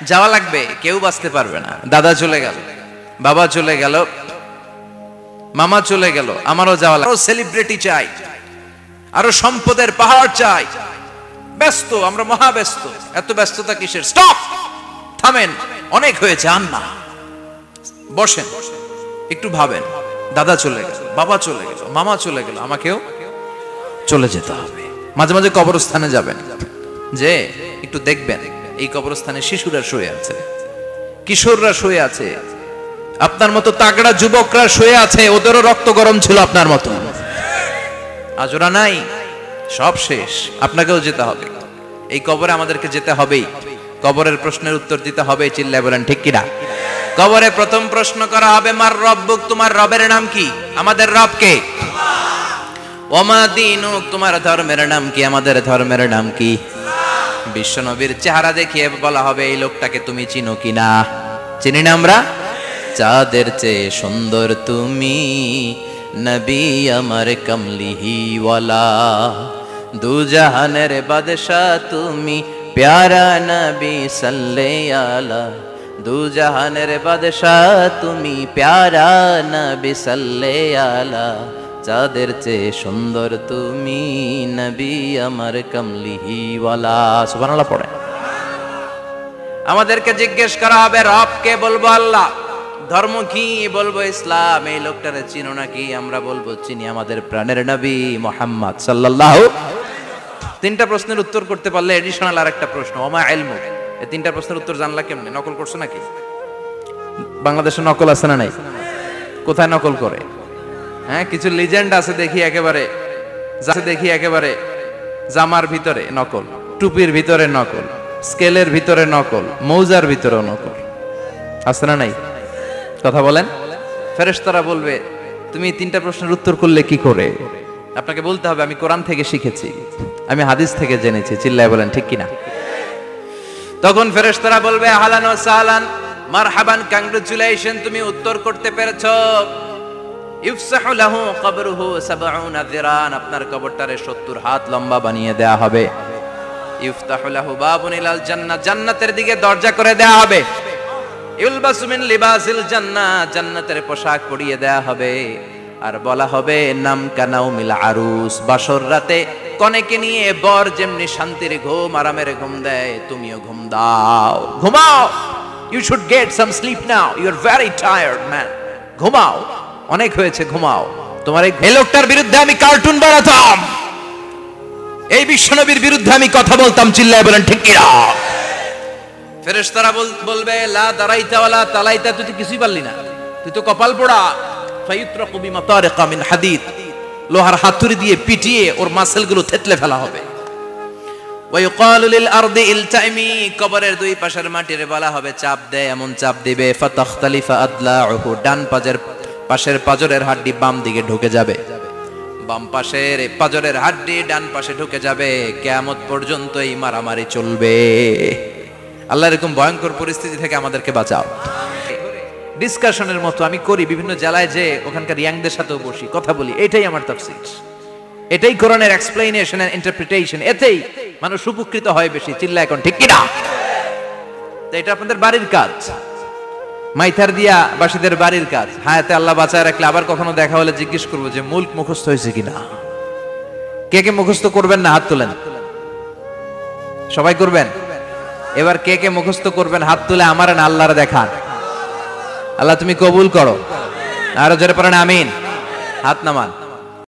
যাওয়া লাগবে, কেউ বাঁচতে পারবে না। দাদা চলে গেল, বাবা চলে গেল, মামা চলে গেল, আমারও যাওয়া লাগবে। আরো সেলিব্রিটি চাই, আরো সম্পদের পাহাড় চাই। ব্যস্ত, আমরা মহা ব্যস্ত। এত ব্যস্ততা কিসের? স্টপ, থামেন, অনেক হয়েছে, আন না, বসেন, একটু ভাবেন। দাদা চলে গেল, বাবা চলে গেল, মামা চলে গেল, আমাকেও চলে যেতে হবে। মাঝে মাঝে কবরস্থানে যাবেন, যে একটু দেখবেন এই কবরস্থানে শিশুরা শুয়ে আছে, কিশোররা শুয়ে আছে, আপনার মতো তাগড়া যুবকরা শুয়ে আছে, ওদেরও রক্ত গরম ছিল আপনার মতো। আজ ওরা নাই, সব শেষ, আপনাকেও যেতে হবে। এই কবরে আমাদেরকে যেতে হবেই। কবরের প্রশ্নের উত্তর দিতে হবে, চিল্লায় বলেন ঠিক কিনা? কবরে প্রথম প্রশ্ন করা হবে, মার রব্বুক, তোমার রবের নাম কি? আমাদের রব কে? ওমা দীনুক, তোমার ধর্মের নাম কি? আমাদের ধর্মের নাম কি? বিশ্বনবীর চেহারা দেখিয়ে বলা হবে, এই লোকটাকে তুমি চিনো কিনা? চিনি না আমরা? চাঁদের চেয়ে সুন্দর তুমি, নবী আমার কমলিহি ওয়ালা, দু জাহানের বাদশা তুমি, প্যারা নবী সাল্লাল্লাহু আলা, দু জাহানের বাদশা তুমি, প্যারা নবী সাল্লাল্লাহু আলা, চাঁদের চেয়ে সুন্দর তুমি, নবী আমার কমলিহি ওয়ালা। সুবহানাল্লাহ পড়ে। আমাদেরকে জিজ্ঞেস করা হবে, রব কে? বলবো আল্লাহ। ধর্ম কি? বলবো ইসলাম। এই লোকটারে চিনো নাকি? আমরা বলবো চিনি, আমাদের প্রাণের নবী মুহাম্মদ সাল্লাল্লাহু। তিনটা প্রশ্নের উত্তর করতে পারলে এডিশনাল আরেকটা প্রশ্ন, ওমা ইলমুক। এই তিনটা প্রশ্নের উত্তর জানলা কেমনে? নকল করছো নাকি? বাংলাদেশে নকল আছে না নাই? কোথায় নকল করে? হ্যাঁ, কিছু লিজেন্ড আছে দেখি একেবারে জামার ভিতরে নকল, টুপির ভিতরে নকল, স্কেলের ভিতরে নকল, মৌজার ভিতরেও নকল আছে না নাই? কথা বলেন। ফেরেশতারা বলবে, তুমি তিনটা প্রশ্নের উত্তর করলে কি করে? আপনাকে বলতে হবে, আমি কোরআন থেকে শিখেছি, আমি হাদিস থেকে জেনেছি। চিল্লায় বলেন ঠিক কিনা? তখন ফেরেশতারা বলবে, আহলান ওয়া সাহলান, মারহাবান, কংগ্রাচুলেশন, তুমি উত্তর করতে পেরেছো। ইফসাহু লাহু কবরুহু 70 যিরান, আপনার কবরটারে 70 হাত লম্বা বানিয়ে দেয়া হবে। ইফতাহু লাহু বাবুন ইলাল জান্নাহ, জান্নাতের দিকে দরজা করে দেয়া হবে। ইলবাসু মিন লিবাসিল জান্নাহ, জান্নাতের পোশাক পরিয়ে দেয়া হবে। আর বলা হবে, নাম কানাউমিল আরুস, বাসর রাতে কনেকে নিয়ে বর যেমনি শান্তির ঘুম, আরামের ঘুম দেয়, তুমিও ঘুম দাও, ঘুমাও। You should get some sleep now, you are very tired man, ঘুমাও, অনেক হয়েছে, ঘুমাও। তোমার এই লোকটার বিরুদ্ধে আমি কার্টুন বানাতাম, এই বিশ্বনবীর বিরুদ্ধে আমি কথা বলতাম। চিল্লায় বলেন ঠিক কিনা? ফেরেশতারা বলবে, লা দারাইতা ওয়ালা তালাইতা, তুই তো কিছুই পারলি না, তুই তো কপাল পোড়া। ফায়ুত্রাকু বিমাতারিকা মিন হাদিদ, লোহার হাতুড়ি দিয়ে পিটিয়ে ওর মাসেলগুলো থেতলে ফেলা হবে। ওয়া ইউকালু লিল আরদি ইলতাইমি, কবরের দুই পাশের মাটিরে বলা হবে, চাপ দে, এমন চাপ দিবে, ফাতাখতালিফা আদলাউহু, ডান পাশের পাজরের হাড্ডি বাম দিকে ঢুকে যাবে, বাম পাশের পাজরের হাড্ডি ডান পাশে ঢুকে যাবে। কিয়ামত পর্যন্ত এই মারামারি চলবে। আল্লাহ এরকম ভয়ঙ্কর পরিস্থিতি থেকে আমাদেরকে বাঁচাও। ডিসকাশনের মতো আমি করি, বিভিন্ন জেলায় যে ওখানকার ইয়াংদের সাথেও বসি, কথা বলি, এটাই আমার তাফসীর, এটাই কোরআনের এক্সপ্লেনেশন এন্ড ইন্টারপ্রিটেশন, এতেই মানুষ উপকৃত হয় বেশি। চিল্লা এখন ঠিক কিনা? তো এটা আপনাদের বাড়ির কাজ, মাইথার দিয়া বাসীদের বাড়ির কাজ। হায়াতে আল্লাহ বাঁচায় রাখলে আবার কখনো দেখা হলে জিজ্ঞেস করবো যে মুলক মুখস্থ হয়েছে কিনা। কে কে মুখস্থ করবেন না হাত তোলেন? সবাই করবেন? এবার কে কে মুখস্থ করবেন হাত তুলে আমার না আল্লাহর দেখান। আল্লাহ তুমি কবুল করো। আরো জোরে পড়েন আমিন। হাত নামান।